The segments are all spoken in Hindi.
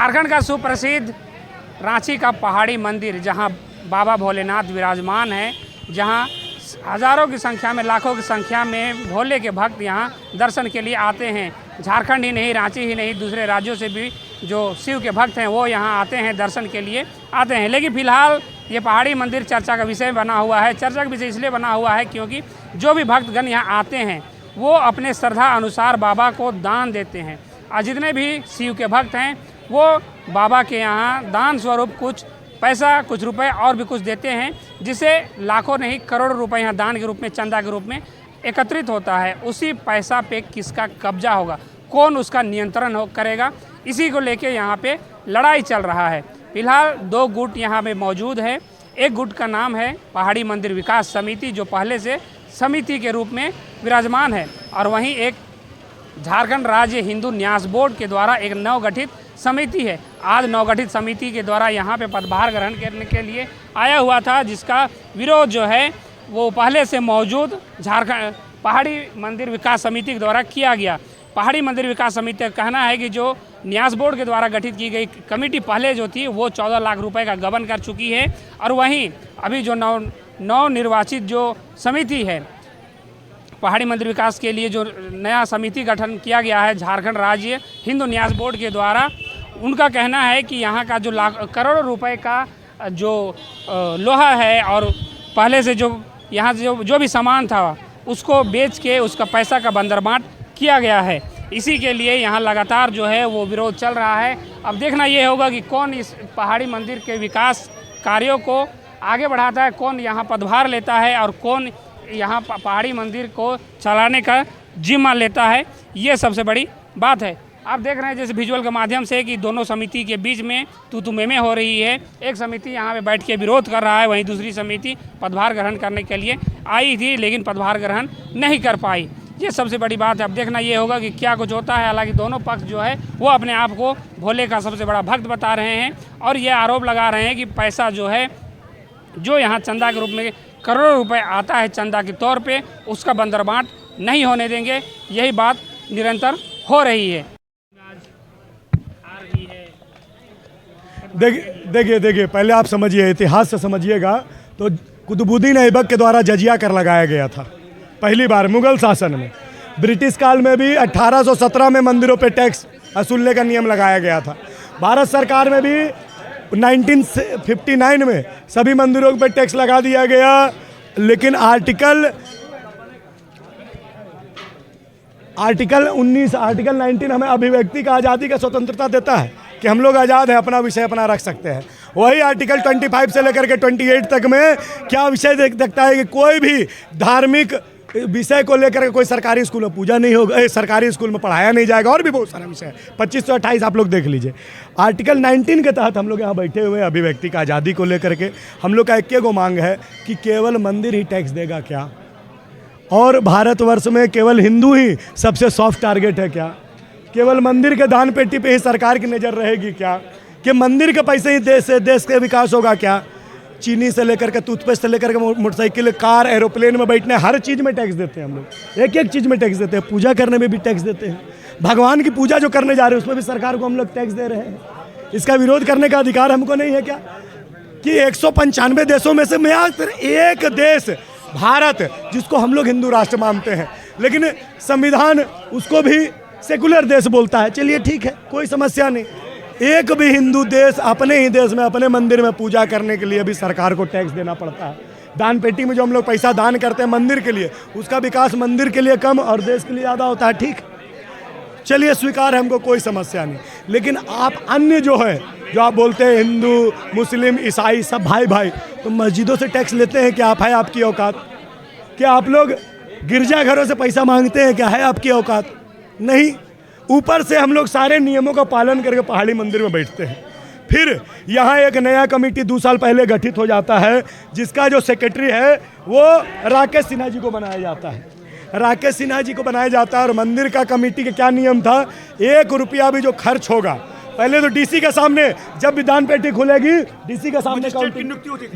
झारखंड का सुप्रसिद्ध रांची का पहाड़ी मंदिर, जहां बाबा भोलेनाथ विराजमान हैं, जहां हज़ारों की संख्या में, लाखों की संख्या में भोले के भक्त यहां दर्शन के लिए आते हैं। झारखंड ही नहीं, रांची ही नहीं, दूसरे राज्यों से भी जो शिव के भक्त हैं वो यहां आते हैं, दर्शन के लिए आते हैं। लेकिन फ़िलहाल ये पहाड़ी मंदिर चर्चा का विषय बना हुआ है। चर्चा का विषय इसलिए बना हुआ है क्योंकि जो भी भक्तगण यहाँ आते हैं वो अपने श्रद्धा अनुसार बाबा को दान देते हैं, और जितने भी शिव के भक्त हैं वो बाबा के यहाँ दान स्वरूप कुछ पैसा, कुछ रुपए और भी कुछ देते हैं, जिसे लाखों नहीं करोड़ों रुपए यहाँ दान के रूप में, चंदा के रूप में एकत्रित होता है। उसी पैसा पे किसका कब्जा होगा, कौन उसका नियंत्रण करेगा, इसी को लेके यहाँ पे लड़ाई चल रहा है। फिलहाल दो गुट यहाँ पे मौजूद है। एक गुट का नाम है पहाड़ी मंदिर विकास समिति, जो पहले से समिति के रूप में विराजमान है, और वहीं एक झारखंड राज्य हिंदू न्यास बोर्ड के द्वारा एक नवगठित समिति है। आज नवगठित समिति के द्वारा यहाँ पे पदभार ग्रहण करने के लिए आया हुआ था, जिसका विरोध जो है वो पहले से मौजूद झारखंड पहाड़ी मंदिर विकास समिति के द्वारा किया गया। पहाड़ी मंदिर विकास समिति का कहना है कि जो न्यास बोर्ड के द्वारा गठित की गई कमेटी पहले जो थी वो 14 लाख रुपए का गबन कर चुकी है, और वहीं अभी जो नव निर्वाचित जो समिति है पहाड़ी मंदिर विकास के लिए, जो नया समिति गठन किया गया है झारखंड राज्य हिंदू न्यास बोर्ड के द्वारा, उनका कहना है कि यहाँ का जो करोड़ों रुपए का जो लोहा है और पहले से जो यहाँ जो भी सामान था उसको बेच के उसका पैसा का बंदरबांट किया गया है। इसी के लिए यहाँ लगातार जो है वो विरोध चल रहा है। अब देखना ये होगा कि कौन इस पहाड़ी मंदिर के विकास कार्यों को आगे बढ़ाता है, कौन यहाँ पदभार लेता है और कौन यहाँ पहाड़ी मंदिर को चलाने का जिम्मा लेता है। ये सबसे बड़ी बात है। आप देख रहे हैं जैसे विजुअल के माध्यम से कि दोनों समिति के बीच में तू में हो रही है। एक समिति यहाँ पे बैठ के विरोध कर रहा है, वहीं दूसरी समिति पदभार ग्रहण करने के लिए आई थी लेकिन पदभार ग्रहण नहीं कर पाई। ये सबसे बड़ी बात है। अब देखना ये होगा कि क्या कुछ होता है। हालांकि दोनों पक्ष जो है वो अपने आप को भोले का सबसे बड़ा भक्त बता रहे हैं और ये आरोप लगा रहे हैं कि पैसा जो है, जो यहाँ चंदा के रूप में करोड़ों रुपए आता है चंदा के तौर पे, उसका बंदरबांट नहीं होने देंगे। यही बात निरंतर हो रही है। देखिए पहले आप समझिए, इतिहास से समझिएगा तो कुतुबुद्दीन ऐबक के द्वारा जजिया कर लगाया गया था पहली बार मुगल शासन में। ब्रिटिश काल में भी 1817 में मंदिरों पे टैक्स वसूलने का नियम लगाया गया था। भारत सरकार में भी 1959 में सभी मंदिरों पे टैक्स लगा दिया गया। लेकिन आर्टिकल 19 हमें अभिव्यक्ति का आज़ादी का स्वतंत्रता देता है कि हम लोग आज़ाद हैं, अपना विषय अपना रख सकते हैं। वही आर्टिकल 25 से लेकर के 28 तक में क्या विषय देखता है कि कोई भी धार्मिक विषय को लेकर के कोई सरकारी स्कूल में पूजा नहीं होगा, सरकारी स्कूल में पढ़ाया नहीं जाएगा, और भी बहुत सारा विषय है। 25 से 28 आप लोग देख लीजिए। आर्टिकल 19 के तहत हम लोग यहाँ बैठे हुए अभिव्यक्ति का आज़ादी को लेकर के हम लोग का एक गो मांग है कि केवल मंदिर ही टैक्स देगा क्या, और भारतवर्ष में केवल हिंदू ही सबसे सॉफ्ट टारगेट है क्या, केवल मंदिर के दान पेटी पे ही सरकार की नज़र रहेगी क्या, कि मंदिर के पैसे ही देश के विकास होगा क्या। चीनी से लेकर के टूथपेस्ट से लेकर के मोटरसाइकिल, कार, एरोप्लेन में बैठने, हर चीज़ में टैक्स देते हैं हम लोग। एक एक चीज़ में टैक्स देते हैं। पूजा करने में भी टैक्स देते हैं। भगवान की पूजा जो करने जा रहे हैं उसमें भी सरकार को हम लोग टैक्स दे रहे हैं। इसका विरोध करने का अधिकार हमको नहीं है क्या, कि 195 देशों में से मात्र एक देश भारत, जिसको हम लोग हिंदू राष्ट्र मानते हैं, लेकिन संविधान उसको भी सेकुलर देश बोलता है। चलिए ठीक है, कोई समस्या नहीं। एक भी हिंदू देश अपने ही देश में अपने मंदिर में पूजा करने के लिए भी सरकार को टैक्स देना पड़ता है। दान पेटी में जो हम लोग पैसा दान करते हैं मंदिर के लिए, उसका विकास मंदिर के लिए कम और देश के लिए ज़्यादा होता है। ठीक, चलिए स्वीकार है, हमको कोई समस्या नहीं। लेकिन आप अन्य जो है, जो आप बोलते हैं हिंदू, मुस्लिम, ईसाई सब भाई भाई, तो मस्जिदों से टैक्स लेते हैं क्या? आप है आपकी औकात? क्या आप लोग गिरजाघरों से पैसा मांगते हैं क्या? है आपकी औकात? नहीं। ऊपर से हम लोग सारे नियमों का पालन करके पहाड़ी मंदिर में बैठते हैं। फिर यहाँ एक नया कमेटी 2 साल पहले गठित हो जाता है, जिसका जो सेक्रेटरी है वो राकेश सिन्हा जी को बनाया जाता है। राकेश सिन्हा जी को बनाया जाता है। और मंदिर का कमेटी का क्या नियम था, 1 रुपया भी जो खर्च होगा, पहले तो डीसी के सामने, जब भी दान पेटी खुलेगी डीसी के सामने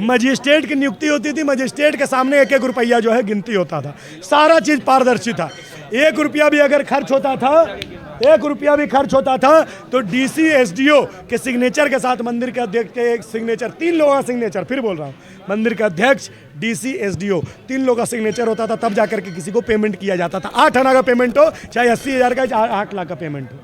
मजिस्ट्रेट की नियुक्ति होती थी। मजिस्ट्रेट के सामने 1-1 रुपया जो है गिनती होता था। सारा चीज़ पारदर्शी था। 1 रुपया भी अगर खर्च होता था 1 रुपया भी खर्च होता था तो डीसी एसडीओ के सिग्नेचर के साथ मंदिर के अध्यक्ष के एक सिग्नेचर, 3 लोगों का सिग्नेचर, फिर बोल रहा हूँ, मंदिर का अध्यक्ष, डीसी एसडीओ, 3 लोगों का सिग्नेचर होता था, तब जाकर के किसी को पेमेंट किया जाता था। 8 आना का पेमेंट हो, चाहे 80,000 का, चाहे 8 लाख का पेमेंट हो,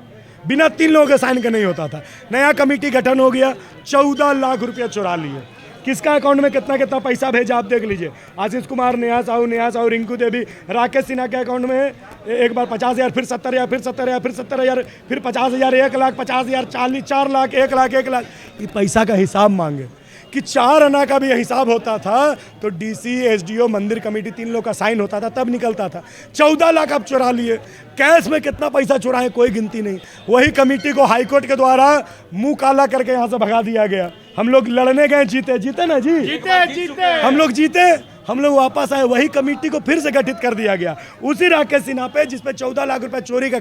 बिना 3 लोगों के साइन के नहीं होता था। नया कमेटी गठन हो गया, 14 लाख रुपया चुरा लिए। किसका अकाउंट में कितना कितना पैसा भेजा आप देख लीजिए। आशीष कुमार, नेहा साहू, रिंकू देवी, राकेश सिन्हा के अकाउंट में एक बार 50,000, फिर 70,000, फिर 70,000, फिर 70,000, फिर 50,000, 1 लाख, 50,000, 40, 4 लाख, 1 लाख, 1 लाख। ये पैसा का हिसाब मांगे कि 4 आना का भी हिसाब होता था तो डीसी एसडीओ मंदिर कमेटी 3 लोग का साइन होता था तब निकलता था। 14 लाख अब चुरा लिए। कैश में कितना पैसा चुराए कोई गिनती नहीं। वही कमेटी को हाईकोर्ट के द्वारा मुंह काला करके यहाँ से भगा दिया गया। हम लोग लड़ने गए, जीते ना जी, जीते हम लोग जीते, हम लोग वापस आए, वही कमेटी को फिर से गठित कर दिया गया उसी राकेश सिन्हा पे जिसपे 14 लाख रुपए चोरी का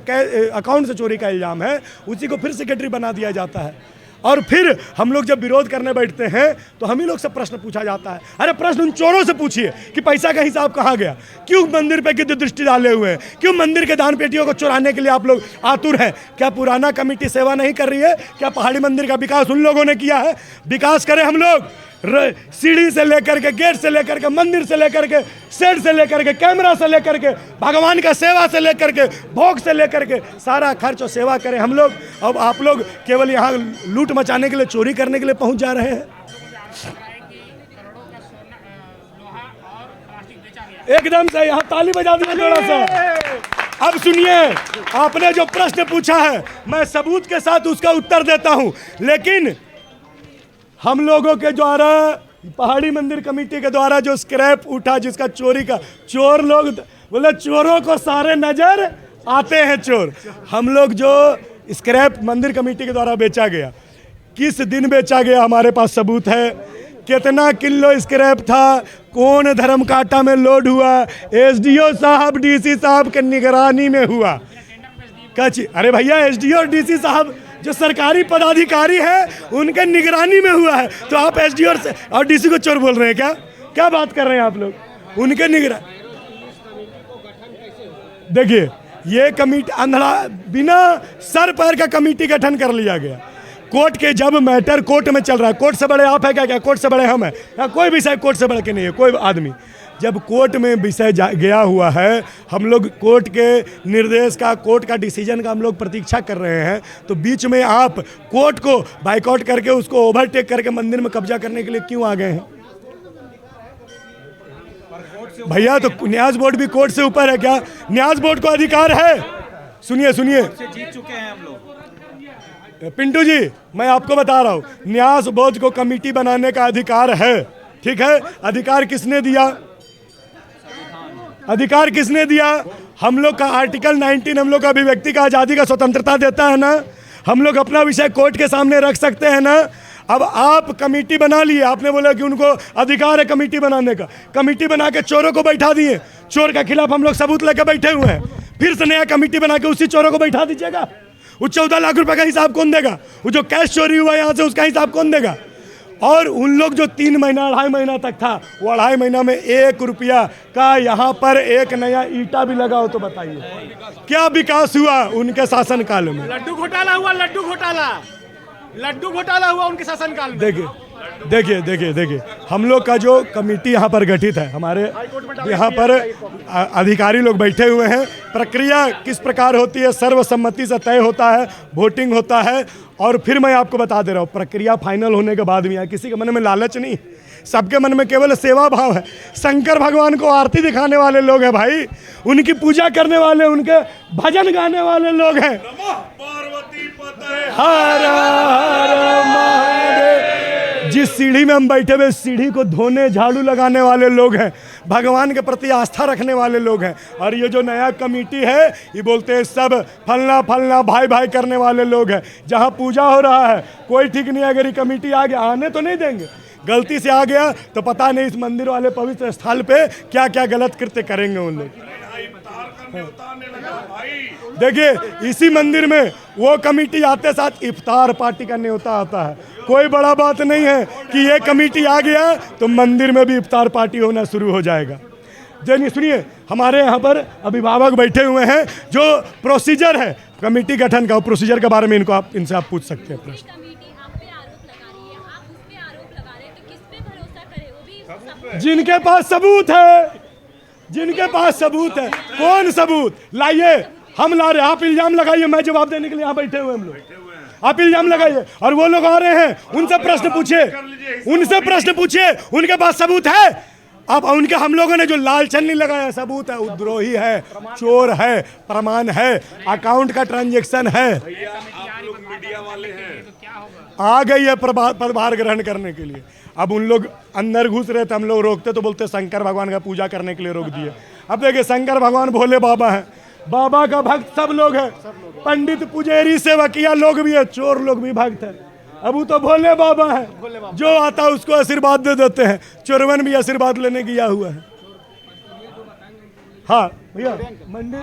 अकाउंट से चोरी का इल्जाम है, उसी को फिर सेक्रेटरी बना दिया जाता है। और फिर हम लोग जब विरोध करने बैठते हैं तो हम ही लोग से प्रश्न पूछा जाता है। अरे प्रश्न उन चोरों से पूछिए कि पैसा का हिसाब कहाँ गया, क्यों मंदिर पे गिद्ध दृष्टि डाले हुए हैं, क्यों मंदिर के दान पेटियों को चुराने के लिए आप लोग आतुर हैं। क्या पुराना कमेटी सेवा नहीं कर रही है? क्या पहाड़ी मंदिर का विकास उन लोगों ने किया है? विकास करें हम लोग, सीढ़ी से लेकर के, गेट से लेकर के, मंदिर से लेकर के, सेट से लेकर के, कैमरा से लेकर के, भगवान का सेवा से लेकर के, भोग से लेकर के, सारा खर्च और सेवा करें हम लोग। अब आप लोग केवल यहाँ लूट मचाने के लिए, चोरी करने के लिए पहुंच जा रहे हैं। एकदम से यहाँ ताली बजा दिया थोड़ा सा। अब सुनिए, आपने जो प्रश्न पूछा है मैं सबूत के साथ उसका उत्तर देता हूं, लेकिन हम लोगों के द्वारा, पहाड़ी मंदिर कमेटी के द्वारा जो स्क्रैप उठा, जिसका चोरी का, चोर लोग बोले चोरों को सारे नजर आते हैं चोर। हम लोग जो स्क्रैप मंदिर कमेटी के द्वारा बेचा गया, किस दिन बेचा गया हमारे पास सबूत है। कितना किलो स्क्रैप था, कौन धर्म कांटा में लोड हुआ, एसडीओ साहब, डीसी साहब के निगरानी में हुआ। अरे भैया, एसडीओ और डीसी साहब जो सरकारी पदाधिकारी है उनके निगरानी में हुआ है, तो आप एसडीओ और डीसी को चोर बोल रहे हैं? क्या बात कर रहे हैं आप लोग? उनके निगरानी। देखिए, ये कमेटी अंधड़ा, बिना सर पैर का कमेटी गठन कर लिया गया। कोर्ट के जब मैटर कोर्ट में चल रहा है, कोर्ट से बड़े आप है क्या? कोर्ट से बड़े हम हैं? या कोई विषय कोर्ट से बड़े के नहीं है कोई आदमी। जब कोर्ट में विषय गया हुआ है, हम लोग कोर्ट के निर्देश का, कोर्ट का डिसीजन का हम लोग प्रतीक्षा कर रहे हैं, तो बीच में आप कोर्ट को बाइकआउट करके, उसको ओवरटेक करके मंदिर में कब्जा करने के लिए क्यों आ गए हैं? भैया, तो न्यास बोर्ड भी कोर्ट से ऊपर है क्या? न्यास बोर्ड को अधिकार है। सुनिए, जीत चुके हैं हम लोग। पिंटू जी, मैं आपको बता रहा हूँ, न्यास बोर्ड को कमेटी बनाने का अधिकार है, ठीक है। अधिकार किसने दिया? अधिकार किसने दिया? हम लोग का आर्टिकल 19 हम लोग का अभिव्यक्ति का, आज़ादी का, स्वतंत्रता देता है ना। हम लोग अपना विषय कोर्ट के सामने रख सकते हैं ना। अब आप कमेटी बना लिए, आपने बोला कि उनको अधिकार है कमेटी बनाने का, कमेटी बना के चोरों को बैठा दिए, चोर के खिलाफ हम लोग सबूत लेकर बैठे हुए हैं, फिर से नया कमेटी बना के उसी चोरों को बैठा दीजिएगा। वो 14 लाख रुपए का हिसाब कौन देगा? वो जो कैश चोरी हुआ यहाँ से, उसका हिसाब कौन देगा? और उन लोग जो 3 महीना 2.5 महीना तक था, वो 2.5 महीना में 1 रुपया का यहाँ पर एक नया ईटा भी लगा हो तो बताइए क्या विकास हुआ उनके शासनकाल में? लड्डू घोटाला हुआ, लड्डू घोटाला हुआ उनके शासनकाल में। देखिए, हम लोग का जो कमेटी यहाँ पर गठित है, हमारे यहाँ पर अधिकारी लोग बैठे हुए हैं। प्रक्रिया किस प्रकार होती है? सर्वसम्मति से तय होता है, वोटिंग होता है। और फिर मैं आपको बता दे रहा हूँ, प्रक्रिया फाइनल होने के बाद में किसी के मन में लालच नहीं, सबके मन में केवल सेवा भाव है। शंकर भगवान को आरती दिखाने वाले लोग हैं भाई, उनकी पूजा करने वाले, उनके भजन गाने वाले लोग हैं। हर हर महादेव। जिस सीढ़ी में हम बैठे हुए, सीढ़ी को धोने, झाड़ू लगाने वाले लोग हैं, भगवान के प्रति आस्था रखने वाले लोग हैं। और ये जो नया कमेटी है, ये बोलते हैं सब फलना फलना भाई भाई करने वाले लोग हैं। जहाँ पूजा हो रहा है, कोई ठीक नहीं, अगर ये कमेटी आ गया, आने तो नहीं देंगे। गलती से आ गया तो पता नहीं इस मंदिर वाले पवित्र स्थल पे क्या क्या गलत कृत्य करेंगे उन लोग। देखिए, इसी मंदिर में वो कमेटी आते साथ इफ्तार पार्टी का न्योता आता है। कोई बड़ा बात नहीं है कि ये कमेटी आ गया तो मंदिर में भी इफ्तार पार्टी होना शुरू हो जाएगा। सुनिए, हमारे यहाँ पर अभिभावक बैठे हुए हैं, जो प्रोसीजर है कमेटी गठन का प्रोसीजर के बारे में इनसे आप पूछ सकते हैं प्रश्न। कमेटी आप पे आरोप लगा रही है, आप उस पे आरोप लगा रहे हैं, तो किस पे भरोसा करें? वो भी जिनके पास सबूत है, जिनके पास सबूत है। कौन सबूत लाइए, हम ला रहे, आप इल्जाम लगाइए, मैं जवाब देने के लिए यहाँ बैठे हुए हम लोग। आप इल्जाम लगाइए और वो लोग आ रहे हैं, उनसे प्रश्न पूछिए, उनसे प्रश्न पूछिए, उनके पास सबूत है। अब उनके हम लोगों ने जो लाल छन्नी लगाया सबूत है, उद्रोही है, चोर है, प्रमाण है, अकाउंट का ट्रांजैक्शन है। आ गई है पदभार ग्रहण करने के लिए। अब उन लोग अंदर घुस रहे थे, हम लोग रोकते तो बोलते शंकर भगवान का पूजा करने के लिए रोक दिए। अब देखिए शंकर भगवान भोले बाबा हैं, बाबा का भक्त सब लोग हैं, पंडित पुजेरी सेवकिया लोग भी है, चोर लोग भी भक्त है। अब वो तो भोले बाबा है, जो आता है उसको आशीर्वाद दे देते हैं। चोरवन भी आशीर्वाद लेने गया हुआ है। हाँ भैया मंदिर